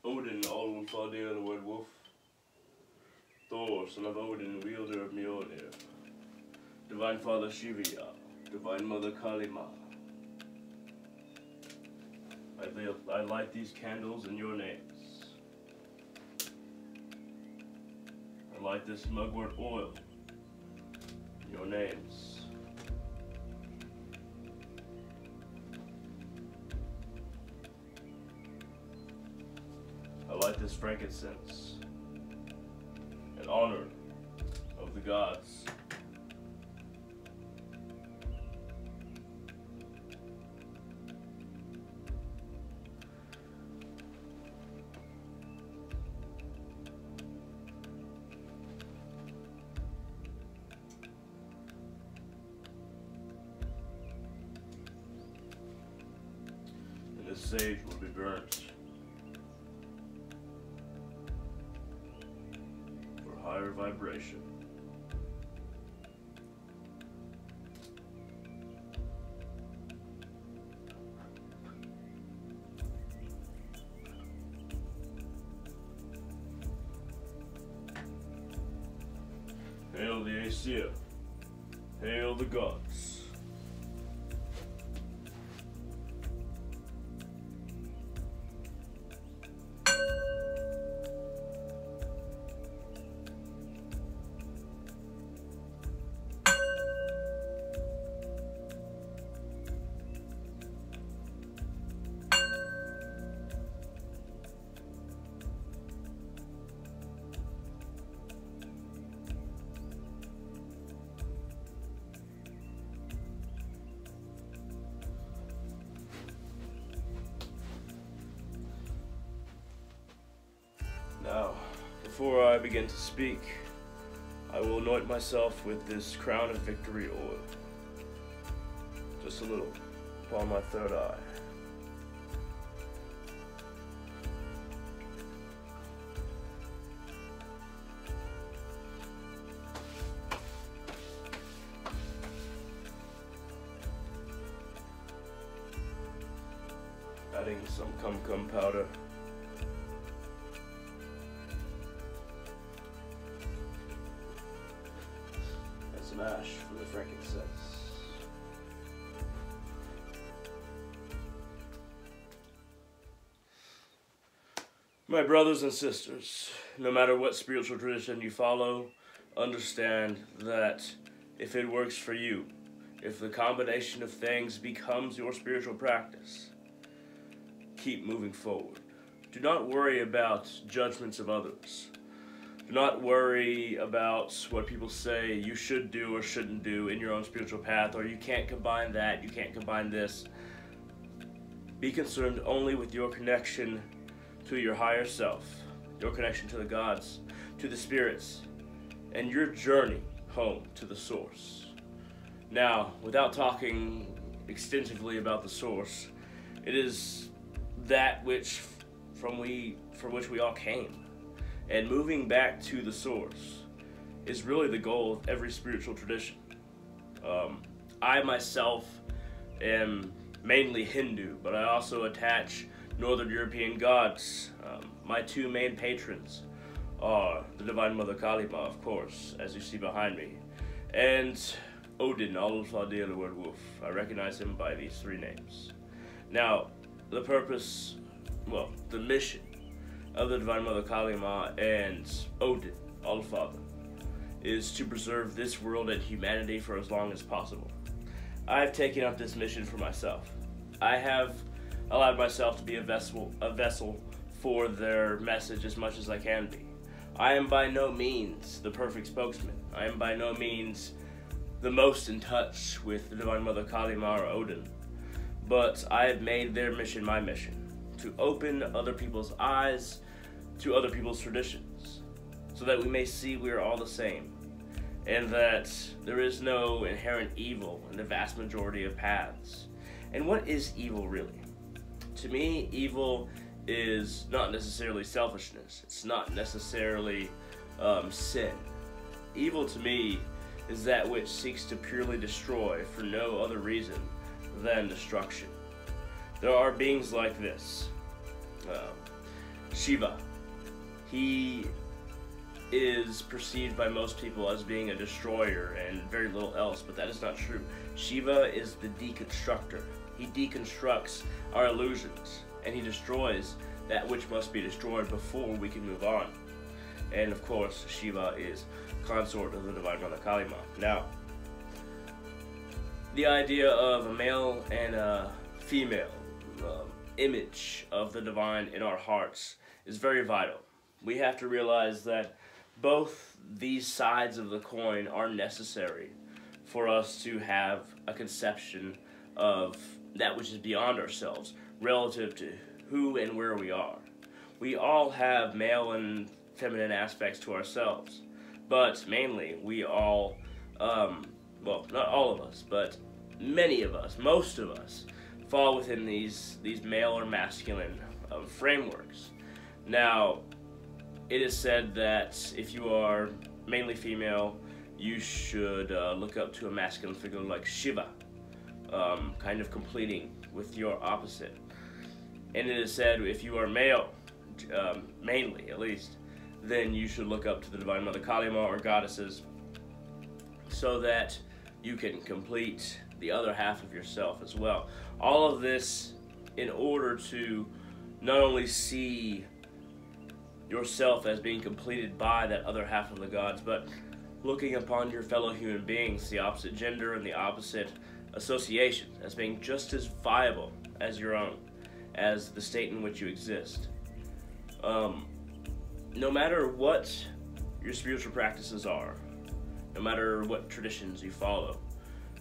Odin, Allfather, the White Wolf. Thor, son of Odin, wielder of Mjolnir. Divine Father Shiva, Divine Mother Kali Ma. I light these candles in your names. I light this mugwort oil in your names. I light this frankincense in honor of the gods. And this sage will be burnt for higher vibration. Hail the Aesir. Hail the gods. Now, before I begin to speak, I will anoint myself with this crown of victory oil. Just a little upon my third eye. Adding some cum powder. Some ash for the frankincense. My brothers and sisters, no matter what spiritual tradition you follow, understand that if it works for you, if the combination of things becomes your spiritual practice, keep moving forward. Do not worry about judgments of others. Do not worry about what people say you should do or shouldn't do in your own spiritual path, or you can't combine that, you can't combine this. Be concerned only with your connection to your higher self, your connection to the gods, to the spirits, and your journey home to the source. Now, without talking extensively about the source, it is that which from which we all came. And moving back to the source is really the goal of every spiritual tradition. I myself am mainly Hindu, but I also attach Northern European gods. My two main patrons are the Divine Mother Kali Ma, of course, as you see behind me, and Odin, Allfather, the White Wolf. I recognize him by these three names. Now, the purpose, well, the mission of the Divine Mother Kali Ma and Odin, Allfather, is to preserve this world and humanity for as long as possible. I have taken up this mission for myself. I have allowed myself to be a vessel for their message as much as I can be. I am by no means the perfect spokesman. I am by no means the most in touch with the Divine Mother Kali Ma or Odin, but I have made their mission my mission, to open other people's eyes to other people's traditions, so that we may see we are all the same, and that there is no inherent evil in the vast majority of paths. And what is evil really? To me, evil is not necessarily selfishness. It's not necessarily sin. Evil to me is that which seeks to purely destroy for no other reason than destruction. There are beings like this. Shiva. He is perceived by most people as being a destroyer and very little else, but that is not true. Shiva is the deconstructor. He deconstructs our illusions, and he destroys that which must be destroyed before we can move on. And of course, Shiva is consort of the Divine Mother Kali Ma. Now, the idea of a male and a female image of the divine in our hearts is very vital. We have to realize that both these sides of the coin are necessary for us to have a conception of that which is beyond ourselves relative to who and where we are. We all have male and feminine aspects to ourselves, but mainly we all, well, not all of us, but many of us, most of us, fall within these male or masculine frameworks. Now, it is said that if you are mainly female, you should look up to a masculine figure like Shiva, kind of completing with your opposite. And it is said if you are male, mainly at least, then you should look up to the Divine Mother Kali Ma or goddesses so that you can complete the other half of yourself as well. All of this in order to not only see yourself as being completed by that other half of the gods, but looking upon your fellow human beings, the opposite gender and the opposite association, as being just as viable as your own, as the state in which you exist. No matter what your spiritual practices are, no matter what traditions you follow,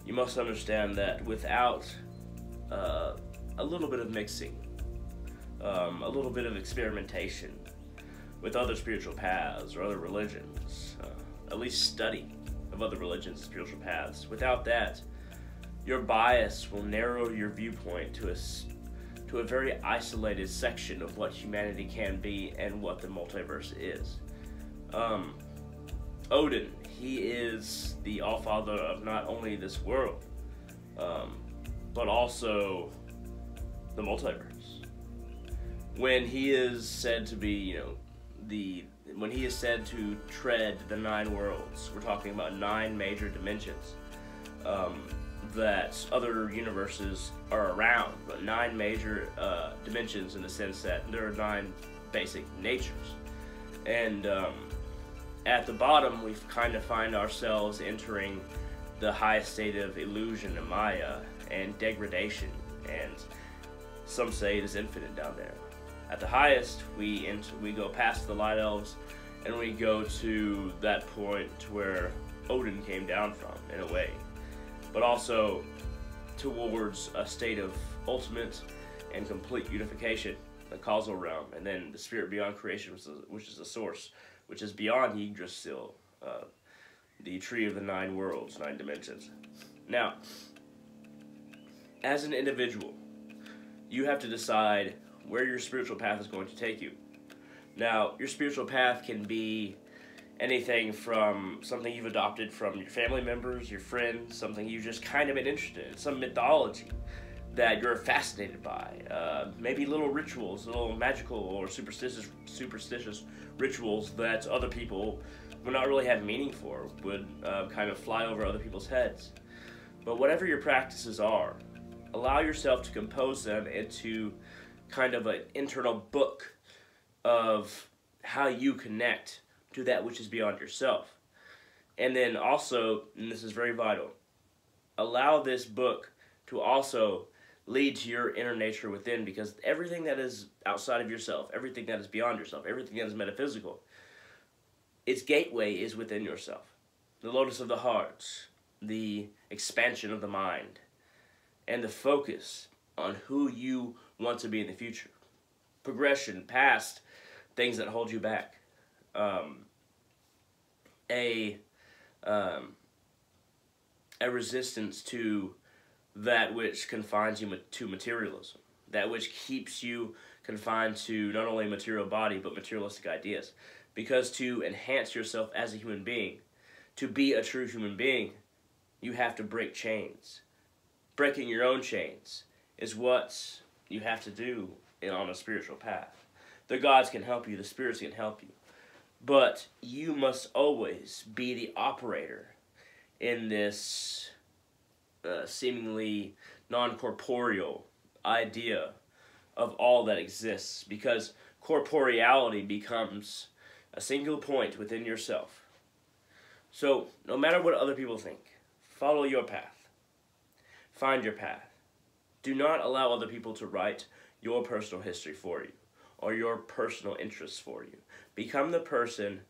you must understand that without a little bit of mixing, a little bit of experimentation with other spiritual paths or other religions, at least study of other religions and spiritual paths, without that, your bias will narrow your viewpoint to a very isolated section of what humanity can be and what the multiverse is. Odin, he is the Allfather of not only this world, but also the multiverse. When he is said to be, when he is said to tread the 9 worlds, we're talking about 9 major dimensions that other universes are around, but 9 major dimensions in the sense that there are 9 basic natures. And at the bottom, we kind of find ourselves entering the highest state of illusion and Maya and degradation, and some say it is infinite down there. At the highest, we go past the light elves, and we go to that point where Odin came down from, in a way, but also towards a state of ultimate and complete unification, the causal realm, and then the spirit beyond creation, which is the source, which is beyond Yggdrasil, the tree of the 9 worlds, 9 dimensions. Now, as an individual, you have to decide where your spiritual path is going to take you. Now, your spiritual path can be anything from something you've adopted from your family members, your friends, something you've just kind of been interested in, some mythology that you're fascinated by, maybe little rituals, little magical or superstitious rituals that other people would not really have meaning for, would kind of fly over other people's heads. But whatever your practices are, allow yourself to compose them into kind of an internal book of how you connect to that which is beyond yourself. And then also, and this is very vital, allow this book to also lead to your inner nature within, because everything that is outside of yourself, everything that is beyond yourself, everything that is metaphysical, its gateway is within yourself. The lotus of the heart, the expansion of the mind, and the focus on who you want to be in the future. Progression past things that hold you back. A resistance to that which confines you to materialism, that which keeps you confined to not only a material body but materialistic ideas. Because to enhance yourself as a human being, to be a true human being, you have to break chains. Breaking your own chains is what you have to do on a spiritual path. The gods can help you, the spirits can help you. But you must always be the operator in this seemingly non-corporeal idea of all that exists, because corporeality becomes a single point within yourself. So, no matter what other people think, follow your path. Find your path. Do not allow other people to write your personal history for you or your personal interests for you. Become the person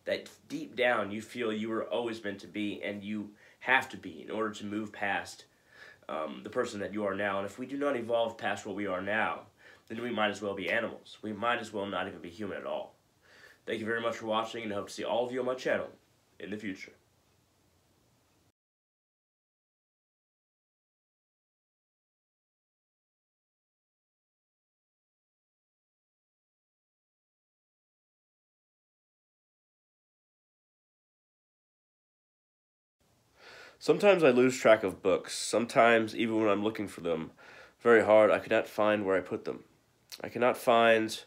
that deep down you feel you were always meant to be and you have to be in order to move past the person that you are now. And if we do not evolve past what we are now, then we might as well be animals. We might as well not even be human at all. Thank you very much for watching, and I hope to see all of you on my channel in the future. Sometimes I lose track of books. Sometimes, even when I'm looking for them very hard, I cannot find where I put them. I cannot find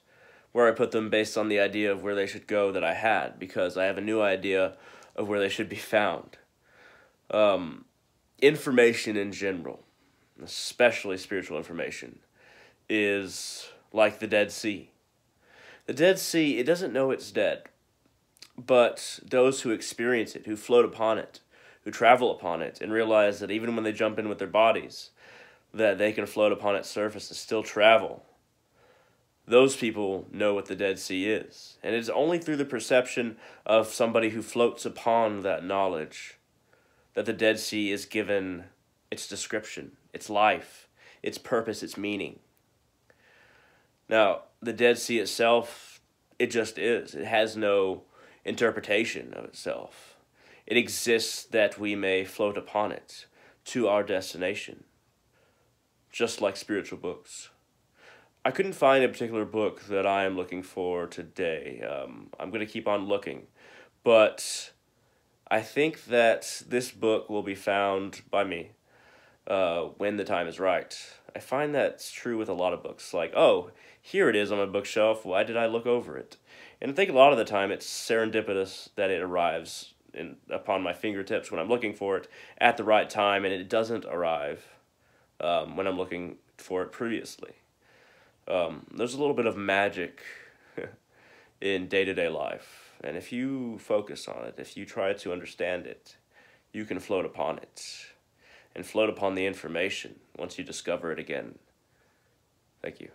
where I put them based on the idea of where they should go that I had, because I have a new idea of where they should be found. Information in general, especially spiritual information, is like the Dead Sea. The Dead Sea, it doesn't know it's dead, but those who experience it, who float upon it, who travel upon it, and realize that even when they jump in with their bodies, that they can float upon its surface and still travel. Those people know what the Dead Sea is. And it is only through the perception of somebody who floats upon that knowledge that the Dead Sea is given its description, its life, its purpose, its meaning. Now, the Dead Sea itself, it just is. It has no interpretation of itself. It exists that we may float upon it to our destination, just like spiritual books. I couldn't find a particular book that I am looking for today. I'm going to keep on looking, but I think that this book will be found by me when the time is right. I find that's true with a lot of books. Like, oh, here it is on my bookshelf. Why did I look over it? And I think a lot of the time it's serendipitous that it arrives upon my fingertips when I'm looking for it at the right time, and it doesn't arrive when I'm looking for it previously. There's a little bit of magic in day-to-day life, and if you focus on it, if you try to understand it, you can float upon it, and float upon the information once you discover it again. Thank you.